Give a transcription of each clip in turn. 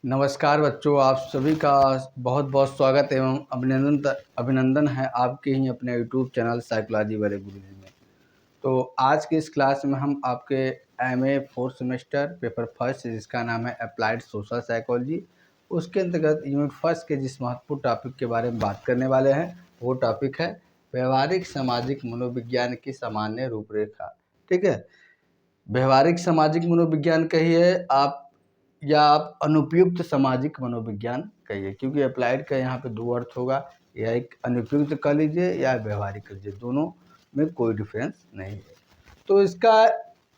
नमस्कार बच्चों, आप सभी का बहुत बहुत स्वागत एवं अभिनंदन है आपके ही अपने यूट्यूब चैनल साइकोलॉजी वाले गुरुजी में। तो आज की इस क्लास में हम आपके MA fourth semester paper first जिसका नाम है अप्लाइड सोशल साइकोलॉजी, उसके अंतर्गत यूनिट फर्स्ट के जिस महत्वपूर्ण टॉपिक के बारे में बात करने वाले हैं वो टॉपिक है व्यवहारिक सामाजिक मनोविज्ञान की सामान्य रूपरेखा। ठीक है, व्यवहारिक सामाजिक मनोविज्ञान कहिए आप या आप अनुपयुक्त सामाजिक मनोविज्ञान कहिए, क्योंकि अप्लाइड का यहाँ पे दो अर्थ होगा, या एक अनुपयुक्त कह लीजिए या व्यवहारिक कह लीजिए, दोनों में कोई डिफरेंस नहीं है। तो इसका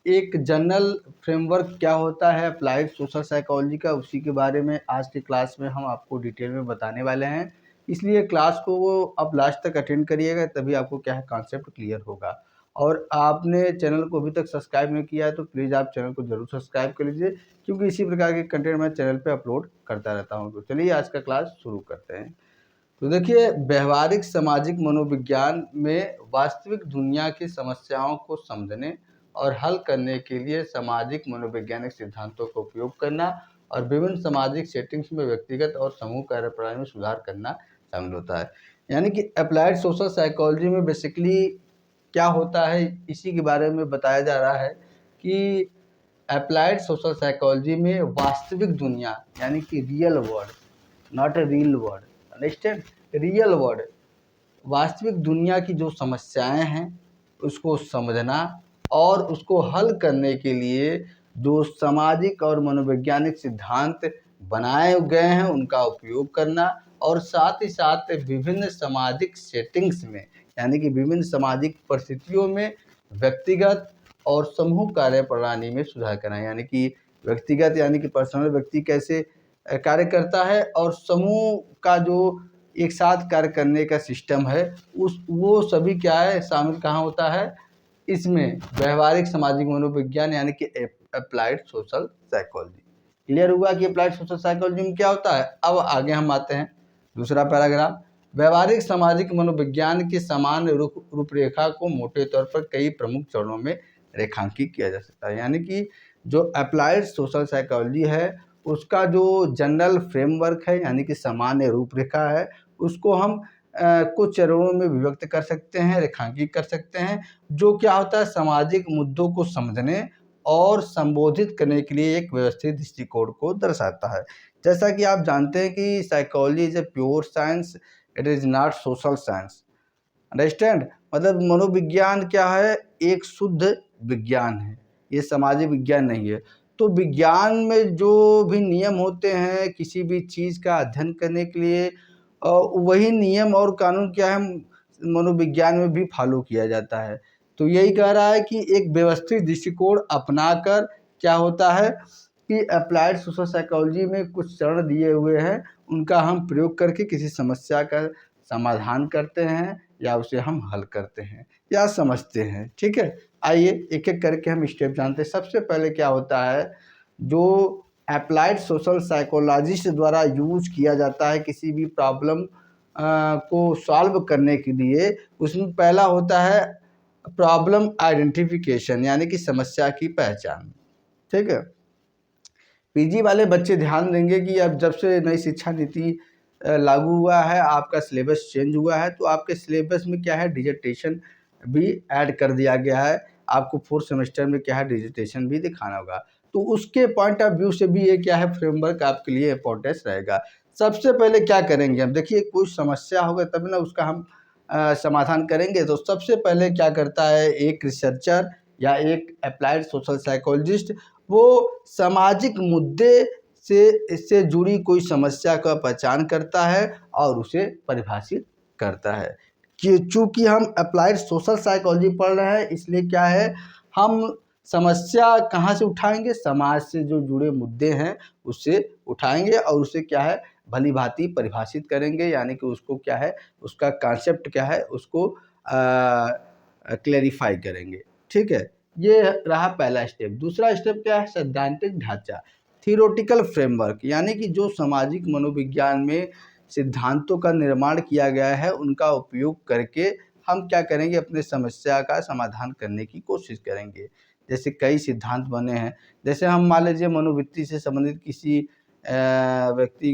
एक जनरल फ्रेमवर्क क्या होता है अप्लाइड सोशल साइकोलॉजी का, उसी के बारे में आज की क्लास में हम आपको डिटेल में बताने वाले हैं। इसलिए क्लास को वो आप लास्ट तक अटेंड करिएगा, तभी आपको क्या है कॉन्सेप्ट क्लियर होगा। और आपने चैनल को अभी तक सब्सक्राइब नहीं किया है तो प्लीज़ आप चैनल को जरूर सब्सक्राइब कर लीजिए, क्योंकि इसी प्रकार के कंटेंट मैं चैनल पे अपलोड करता रहता हूँ। तो चलिए आज का क्लास शुरू करते हैं। तो देखिए, व्यवहारिक सामाजिक मनोविज्ञान में वास्तविक दुनिया की समस्याओं को समझने और हल करने के लिए सामाजिक मनोवैज्ञानिक सिद्धांतों का उपयोग करना और विभिन्न सामाजिक सेटिंग्स में व्यक्तिगत और समूह कार्यप्रणाली में सुधार करना शामिल होता है। यानी कि अप्लाइड सोशल साइकोलॉजी में बेसिकली क्या होता है इसी के बारे में बताया जा रहा है कि अप्लाइड सोशल साइकोलॉजी में वास्तविक दुनिया यानी कि real world, not a reel word, understand, real word, वास्तविक दुनिया की जो समस्याएं हैं उसको समझना और उसको हल करने के लिए जो सामाजिक और मनोवैज्ञानिक सिद्धांत बनाए गए हैं उनका उपयोग करना, और साथ ही साथ विभिन्न सामाजिक सेटिंग्स में यानी कि विभिन्न सामाजिक परिस्थितियों में व्यक्तिगत और समूह कार्यप्रणाली में सुधार करना। यानी कि व्यक्तिगत यानी कि पर्सनल व्यक्ति कैसे कार्य करता है, और समूह का जो एक साथ कार्य करने का सिस्टम है वो सभी क्या है शामिल कहाँ होता है इसमें, व्यवहारिक सामाजिक मनोविज्ञान यानी कि अप्लाइड सोशल साइकोलॉजी। क्लियर हुआ कि अप्लाइड सोशल साइकोलॉजी में क्या होता है। अब आगे हम आते हैं दूसरा पैराग्राफ। व्यवहारिक सामाजिक मनोविज्ञान की सामान्य रूपरेखा को मोटे तौर पर कई प्रमुख चरणों में रेखांकित किया जा सकता है। यानी कि जो अप्लाइड सोशल साइकोलॉजी है उसका जो जनरल फ्रेमवर्क है यानी कि सामान्य रूपरेखा है, उसको हम कुछ चरणों में विभक्त कर सकते हैं, रेखांकित कर सकते हैं, जो क्या होता है सामाजिक मुद्दों को समझने और संबोधित करने के लिए एक व्यवस्थित दृष्टिकोण को दर्शाता है। जैसा कि आप जानते हैं कि psychology is a pure science, it is not social science, understand. मतलब मनोविज्ञान क्या है, एक शुद्ध विज्ञान है, ये सामाजिक विज्ञान नहीं है। तो विज्ञान में जो भी नियम होते हैं किसी भी चीज़ का अध्ययन करने के लिए, वही नियम और कानून क्या है मनोविज्ञान में भी फॉलो किया जाता है। तो यही कह रहा है कि एक व्यवस्थित दृष्टिकोण अपनाकर क्या होता है कि अप्लाइड सोशल साइकोलॉजी में कुछ चरण दिए हुए हैं, उनका हम प्रयोग करके किसी समस्या का समाधान करते हैं या उसे हम हल करते हैं या समझते हैं। ठीक है, आइए एक एक करके हम स्टेप जानते हैं। सबसे पहले क्या होता है जो अप्लाइड सोशल साइकोलॉजिस्ट द्वारा यूज किया जाता है किसी भी प्रॉब्लम को सॉल्व करने के लिए, उसमें पहला होता है प्रॉब्लम आइडेंटिफिकेशन यानी कि समस्या की पहचान। ठीक है, पीजी वाले बच्चे ध्यान देंगे कि अब जब से नई शिक्षा नीति लागू हुआ है, आपका सिलेबस चेंज हुआ है, तो आपके सिलेबस में क्या है डिजिटेशन भी ऐड कर दिया गया है। आपको फोर्थ सेमेस्टर में क्या है डिजिटेशन भी दिखाना होगा, तो उसके पॉइंट ऑफ व्यू से भी ये क्या है फ्रेमवर्क आपके लिए इम्पोर्टेंस रहेगा। सबसे पहले क्या करेंगे हम, देखिए कोई समस्या होगा तब ना उसका हम समाधान करेंगे। तो सबसे पहले क्या करता है एक रिसर्चर या एक अप्लाइड सोशल साइकोलॉजिस्ट, वो सामाजिक मुद्दे से इससे जुड़ी कोई समस्या का पहचान करता है और उसे परिभाषित करता है। कि चूँकि हम अप्लाइड सोशल साइकोलॉजी पढ़ रहे हैं इसलिए क्या है हम समस्या कहाँ से उठाएंगे, समाज से जो जुड़े मुद्दे हैं उससे उठाएंगे और उसे क्या है भली भांति परिभाषित करेंगे, यानी कि उसको क्या है उसका कॉन्सेप्ट क्या है उसको क्लेरिफाई करेंगे। ठीक है, ये रहा पहला स्टेप। दूसरा स्टेप क्या है सैद्धांतिक ढांचा, थियोरेटिकल फ्रेमवर्क, यानी कि जो सामाजिक मनोविज्ञान में सिद्धांतों का निर्माण किया गया है उनका उपयोग करके हम क्या करेंगे अपने समस्या का समाधान करने की कोशिश करेंगे। जैसे कई सिद्धांत बने हैं, जैसे हम मान लीजिए मनोवृत्ति से संबंधित किसी व्यक्ति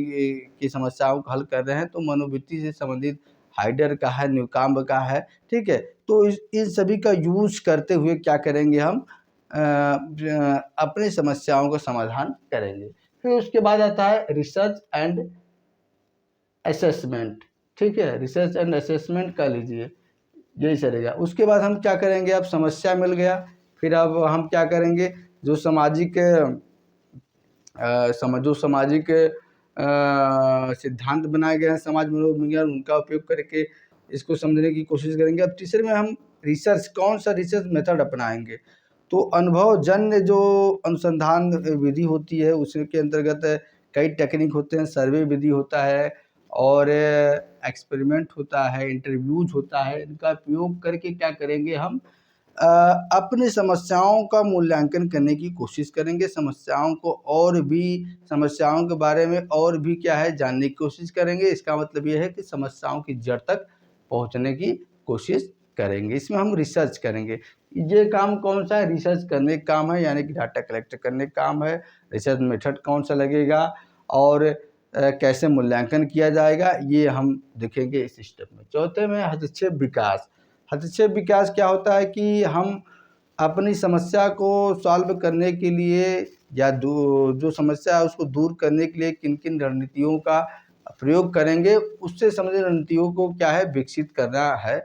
की समस्याओं को हल कर रहे हैं, तो मनोवृत्ति से संबंधित हाइडर का है, न्यूकाम्ब का है, ठीक है। तो इन सभी का यूज़ करते हुए क्या करेंगे हम अपनी समस्याओं का समाधान करेंगे। फिर उसके बाद आता है रिसर्च एंड असेसमेंट, ठीक है। रिसर्च एंड असेसमेंट कर लीजिए, यही चलेगा। उसके बाद हम क्या करेंगे, अब समस्या मिल गया, फिर अब हम क्या करेंगे, जो सामाजिक सिद्धांत बनाए गए हैं समाज मनोविज्ञान, उनका उपयोग करके इसको समझने की कोशिश करेंगे। अब तीसरे में हम रिसर्च, कौन सा रिसर्च मेथड अपनाएंगे, तो अनुभवजन्य जो अनुसंधान विधि होती है उसके अंतर्गत कई टेक्निक होते हैं। सर्वे विधि होता है और एक्सपेरिमेंट होता है, इंटरव्यूज होता है। इनका उपयोग करके क्या करेंगे हम अपनी समस्याओं का मूल्यांकन करने की कोशिश करेंगे। समस्याओं के बारे में और भी क्या है जानने की कोशिश करेंगे। इसका मतलब ये है कि समस्याओं की जड़ तक पहुंचने की कोशिश करेंगे। इसमें हम रिसर्च करेंगे। ये काम कौन सा है, रिसर्च करने का काम है, यानी कि डाटा कलेक्ट करने का काम है। रिसर्च मेथड कौन सा लगेगा और कैसे मूल्यांकन किया जाएगा, ये हम देखेंगे इस स्टेप में। चौथे में हस्तक्षेप विकास। हस्तक्षेप विकास क्या होता है कि हम अपनी समस्या को सॉल्व करने के लिए या जो समस्या है उसको दूर करने के लिए किन किन रणनीतियों का प्रयोग करेंगे, उससे संबंधित रणनीतियों को क्या है विकसित करना है।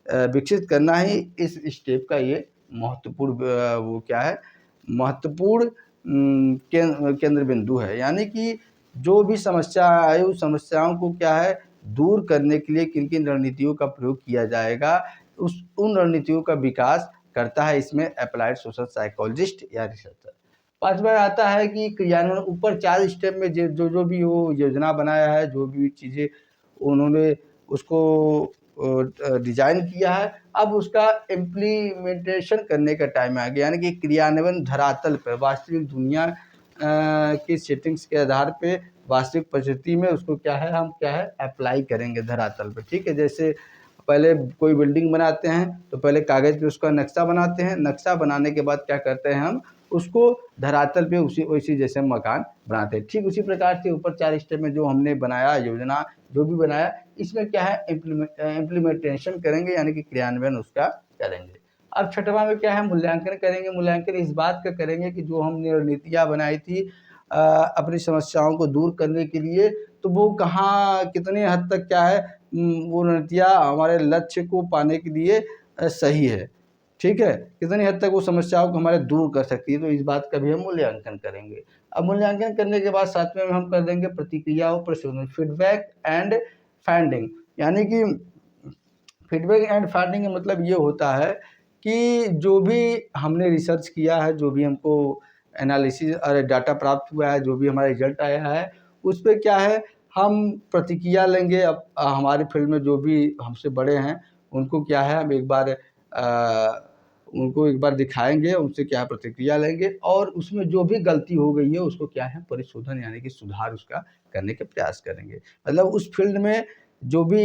विकसित करना ही इस स्टेप का ये महत्वपूर्ण वो क्या है महत्वपूर्ण केंद्र बिंदु है। यानी कि जो भी समस्या आए उस समस्याओं को क्या है दूर करने के लिए किन किन रणनीतियों का प्रयोग किया जाएगा, उन रणनीतियों का विकास करता है इसमें अप्लाइड सोशल साइकोलॉजिस्ट या रिसर्चर। पांचवा आता है कि क्रियान्वयन। ऊपर 4 स्टेप में जो भी वो योजना बनाया है, जो भी चीज़ें उन्होंने उसको डिजाइन किया है, अब उसका इम्प्लीमेंटेशन करने का टाइम आ गया। यानी कि क्रियान्वयन धरातल पर वास्तविक दुनिया की सेटिंग्स के आधार पे वास्तविक परिस्थिति में उसको क्या है हम क्या है अप्लाई करेंगे धरातल पे, ठीक है। जैसे पहले कोई बिल्डिंग बनाते हैं तो पहले कागज़ पे उसका नक्शा बनाते हैं, नक्शा बनाने के बाद क्या करते हैं हम उसको धरातल पे उसी जैसे मकान बनाते हैं। ठीक उसी प्रकार से ऊपर 4 स्टेप में जो हमने बनाया योजना, जो भी बनाया, इसमें क्या है इम्प्लीमेंटेशन करेंगे, यानी कि क्रियान्वयन उसका करेंगे। अब छठवां में क्या है मूल्यांकन करेंगे। मूल्यांकन इस बात का करेंगे कि जो हमने रणनीतियाँ बनाई थी अपनी समस्याओं को दूर करने के लिए, तो वो कहाँ कितने हद तक क्या है वो रणनीतियाँ हमारे लक्ष्य को पाने के लिए सही है, ठीक है। कितनी हद तक वो समस्याओं को हमारे दूर कर सकती है, तो इस बात का भी हम मूल्यांकन करेंगे। अब मूल्यांकन करने के बाद सातवें में हम कर देंगे प्रतिक्रिया और प्रशोधन, फीडबैक एंड फाइंडिंग। यानी कि फीडबैक एंड फाइंडिंग का मतलब ये होता है कि जो भी हमने रिसर्च किया है, जो भी हमको एनालिसिस और डाटा प्राप्त हुआ है, जो भी हमारा रिजल्ट आया है, उस पर क्या है हम प्रतिक्रिया लेंगे। अब हमारे फील्ड में जो भी हमसे बड़े हैं उनको क्या है हम उनको एक बार दिखाएंगे, उनसे क्या प्रतिक्रिया लेंगे और उसमें जो भी गलती हो गई है उसको क्या है परिशोधन यानी कि सुधार उसका करने के प्रयास करेंगे। मतलब उस फील्ड में जो भी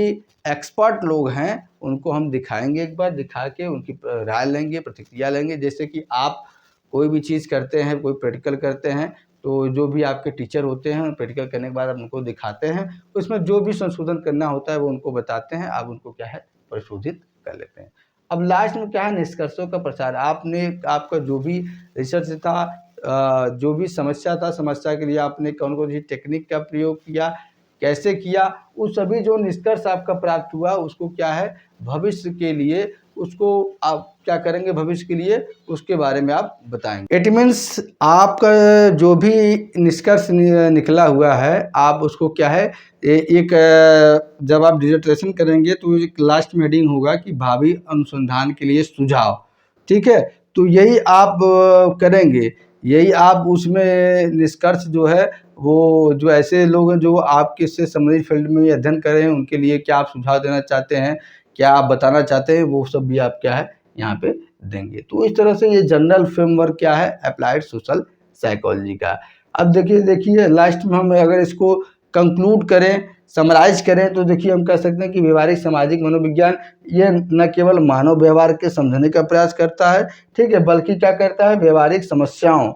एक्सपर्ट लोग हैं उनको हम दिखाएंगे, एक बार दिखा के उनकी राय लेंगे, प्रतिक्रिया लेंगे। जैसे कि आप कोई भी चीज़ करते हैं, कोई प्रैक्टिकल करते हैं, तो जो भी आपके टीचर होते हैं प्रैक्टिकल करने के बाद आप उनको दिखाते हैं, उसमें जो भी संशोधन करना होता है वो उनको बताते हैं, आप उनको क्या है परिशोधित कर लेते हैं। अब लास्ट में क्या है निष्कर्षों का प्रसार। आपका जो भी रिसर्च था, जो भी समस्या था, समस्या के लिए आपने कौन कौन सी टेक्निक का प्रयोग किया, कैसे किया, उस सभी जो निष्कर्ष आपका प्राप्त हुआ उसको क्या है भविष्य के लिए उसको आप क्या करेंगे भविष्य के लिए उसके बारे में आप बताएंगे। इट मीन्स आपका जो भी निष्कर्ष निकला हुआ है आप उसको क्या है एक जब आप डिसर्टेशन करेंगे तो एक लास्ट में हेडिंग होगा कि भावी अनुसंधान के लिए सुझाव, ठीक है। तो यही आप करेंगे, यही आप उसमें निष्कर्ष जो है वो जो ऐसे लोग हैं जो आपके से संबंधित फील्ड में अध्ययन कर रहे हैं उनके लिए क्या आप सुझाव देना चाहते हैं, क्या आप बताना चाहते हैं, वो सब भी आप क्या है यहाँ पे देंगे। तो इस तरह से ये जनरल फ्रेमवर्क क्या है अप्लाइड सोशल साइकोलॉजी का। अब देखिए लास्ट में हम अगर इसको कंक्लूड करें, समराइज करें, तो देखिए हम कह सकते हैं कि व्यवहारिक सामाजिक मनोविज्ञान ये न केवल मानव व्यवहार के समझने का प्रयास करता है, ठीक है, बल्कि क्या करता है व्यवहारिक समस्याओं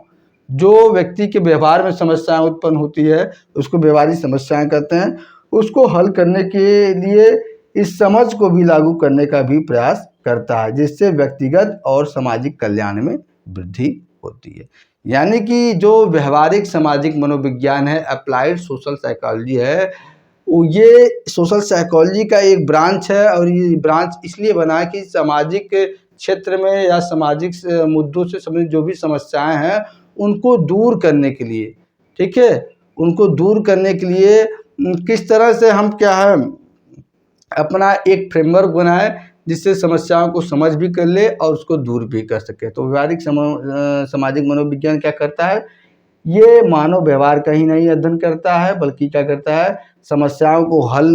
जो व्यक्ति के व्यवहार में समस्याएं उत्पन्न होती है उसको व्यवहारिक समस्याएं कहते हैं। उसको हल करने के लिए इस समझ को भी लागू करने का भी प्रयास करता है, जिससे व्यक्तिगत और सामाजिक कल्याण में वृद्धि होती है। यानी कि जो व्यवहारिक सामाजिक मनोविज्ञान है, अप्लाइड सोशल साइकोलॉजी है, ये सोशल साइकोलॉजी का एक ब्रांच है। और ये ब्रांच इसलिए बना है कि सामाजिक क्षेत्र में या सामाजिक मुद्दों से संबंधित जो भी समस्याएं हैं उनको दूर करने के लिए, ठीक है, उनको दूर करने के लिए किस तरह से हम क्या है अपना एक फ्रेमवर्क बनाए जिससे समस्याओं को समझ भी कर ले और उसको दूर भी कर सके। तो व्यवहारिक सामाजिक मनोविज्ञान क्या करता है, ये मानव व्यवहार का ही नहीं अध्ययन करता है बल्कि क्या करता है, समस्याओं को हल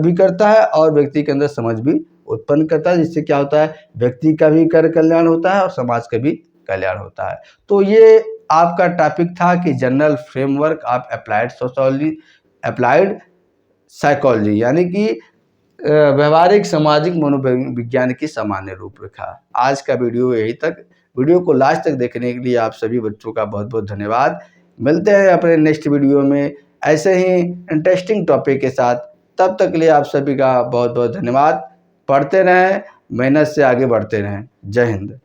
भी करता है और व्यक्ति के अंदर समझ भी उत्पन्न करता है, जिससे क्या होता है, व्यक्ति का भी कल्याण होता है और समाज का भी कल्याण होता है। तो ये आपका टॉपिक था कि general framework of applied psychology, यानी कि व्यवहारिक सामाजिक मनोविज्ञान की सामान्य रूपरेखा। आज का वीडियो यही तक। वीडियो को लास्ट तक देखने के लिए आप सभी बच्चों का बहुत बहुत धन्यवाद। मिलते हैं अपने नेक्स्ट वीडियो में ऐसे ही इंटरेस्टिंग टॉपिक के साथ। तब तक के लिए आप सभी का बहुत बहुत धन्यवाद। पढ़ते रहें, मेहनत से आगे बढ़ते रहें। जय हिंद।